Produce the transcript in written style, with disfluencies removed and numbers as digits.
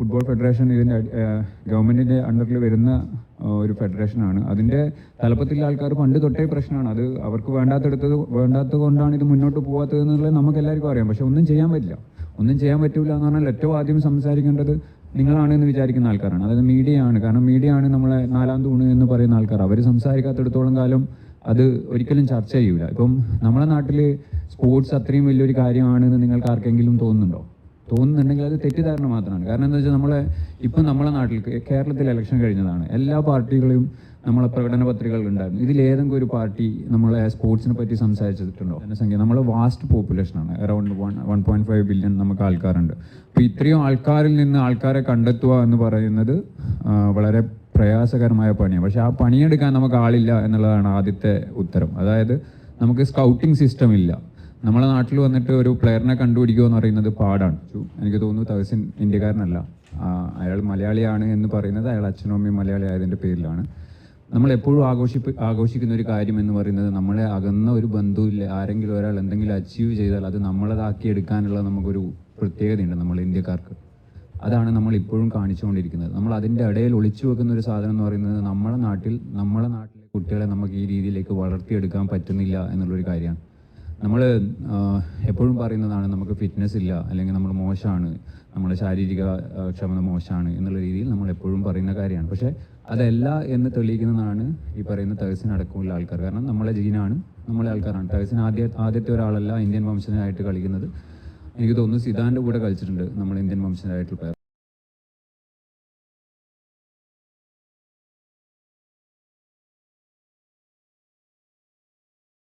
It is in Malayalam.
ഫുട്ബോൾ ഫെഡറേഷൻ ഇതിൻ്റെ ഗവൺമെൻറ്റിൻ്റെ അണ്ടറിൽ വരുന്ന ഒരു ഫെഡറേഷനാണ്. അതിൻ്റെ തലപ്പത്തിലുള്ള ആൾക്കാർ പണ്ട് തൊട്ടേ പ്രശ്നമാണ്. അത് അവർക്ക് വേണ്ടാത്തത് കൊണ്ടാണ് ഇത് മുന്നോട്ട് പോകാത്തത് എന്നുള്ളത് നമുക്ക് എല്ലാവർക്കും അറിയാം. പക്ഷെ ഒന്നും ചെയ്യാൻ പറ്റില്ല. ഒന്നും ചെയ്യാൻ പറ്റില്ല എന്ന് പറഞ്ഞാൽ ഏറ്റവും ആദ്യം സംസാരിക്കേണ്ടത് നിങ്ങളാണെന്ന് വിചാരിക്കുന്ന ആൾക്കാരാണ്. അതായത് മീഡിയ ആണ്. കാരണം മീഡിയ ആണ് നമ്മളെ നാലാം തൂണ് എന്ന് പറയുന്ന ആൾക്കാർ. അവർ സംസാരിക്കാത്തിടത്തോളം കാലം അത് ഒരിക്കലും ചർച്ച ചെയ്യൂല. ഇപ്പം നമ്മുടെ നാട്ടിൽ സ്പോർട്സ് അത്രയും വലിയൊരു കാര്യമാണെന്ന് നിങ്ങൾക്ക് ആർക്കെങ്കിലും തോന്നുന്നുണ്ടെങ്കിൽ അത് തെറ്റിദ്ധാരണ മാത്രമാണ്. കാരണം എന്താ വെച്ചാൽ നമ്മളെ നാട്ടിൽ കേരളത്തിൽ ഇലക്ഷൻ കഴിഞ്ഞതാണ്. എല്ലാ പാർട്ടികളെയും നമ്മളെ പ്രകടന പത്രികകൾ ഉണ്ടായിരുന്നു. ഇതിലേതെങ്കിലും ഒരു പാർട്ടി നമ്മളെ സ്പോർട്സിനെ പറ്റി സംസാരിച്ചിട്ടുണ്ടോ? ജനസംഖ്യ നമ്മൾ വാസ്റ്റ് പോപ്പുലേഷനാണ്. അറൗണ്ട് 1.5 ബില്യൺ നമുക്ക് ആൾക്കാരുണ്ട്. അപ്പോൾ ഇത്രയും ആൾക്കാരിൽ നിന്ന് ആൾക്കാരെ കണ്ടെത്തുക എന്ന് പറയുന്നത് വളരെ പ്രയാസകരമായ പണിയാണ്. പക്ഷെ ആ പണിയെടുക്കാൻ നമുക്ക് ആളില്ല എന്നുള്ളതാണ് ആദ്യത്തെ ഉത്തരം. അതായത് നമുക്ക് സ്കൗട്ടിംഗ് സിസ്റ്റം ഇല്ല. നമ്മളെ നാട്ടിൽ വന്നിട്ട് ഒരു പ്ലെയറിനെ കണ്ടുപിടിക്കുക എന്ന് പറയുന്നത് പാടാണ്. എനിക്ക് തോന്നുന്നു തഹസിൻ ഇന്ത്യക്കാരനല്ല, അയാൾ മലയാളിയാണ് എന്ന് പറയുന്നത് അയാൾ അച്ഛനും അമ്മയും മലയാളി ആയതിൻ്റെ പേരിലാണ്. നമ്മളെപ്പോഴും ആഘോഷിക്കുന്ന ഒരു കാര്യം എന്ന് പറയുന്നത് നമ്മളെ അകന്ന ഒരു ബന്ധുവില്ല, ആരെങ്കിലും ഒരാൾ എന്തെങ്കിലും അച്ചീവ് ചെയ്താൽ അത് നമ്മളതാക്കി എടുക്കാനുള്ള നമുക്കൊരു പ്രത്യേകതയുണ്ട് നമ്മൾ ഇന്ത്യക്കാർക്ക്. അതാണ് നമ്മൾ ഇപ്പോഴും കാണിച്ചുകൊണ്ടിരിക്കുന്നത്. നമ്മൾ അതിൻ്റെ ഇടയിൽ ഒളിച്ചു വെക്കുന്ന ഒരു സാധനം എന്ന് പറയുന്നത് നമ്മളെ നാട്ടിലെ കുട്ടികളെ നമുക്ക് ഈ രീതിയിലേക്ക് വളർത്തിയെടുക്കാൻ പറ്റുന്നില്ല എന്നുള്ളൊരു കാര്യമാണ്. നമ്മൾ എപ്പോഴും പറയുന്നതാണ് നമുക്ക് ഫിറ്റ്നസ് ഇല്ല, അല്ലെങ്കിൽ നമ്മൾ മോശമാണ്, നമ്മുടെ ശാരീരിക ക്ഷമത മോശമാണ് എന്നുള്ള രീതിയിൽ നമ്മൾ എപ്പോഴും പറയുന്ന കാര്യമാണ്. പക്ഷേ അതല്ല എന്ന് തെളിയിക്കുന്നതാണ് ഈ പറയുന്ന തഹസിൻ അടക്കമുള്ള ആൾക്കാർ. കാരണം നമ്മളെ ജീനാണ്, നമ്മളെ ആൾക്കാരാണ്. തഹസിൻ ആദ്യത്തെ ഒരാളല്ല ഇന്ത്യൻ വംശജനായിട്ട് കളിക്കുന്നത്. എനിക്ക് തോന്നുന്നു സിദാൻ്റെ കൂടെ കളിച്ചിട്ടുണ്ട് നമ്മൾ ഇന്ത്യൻ വംശജനായിട്ടുള്ള പ്ലെയർ.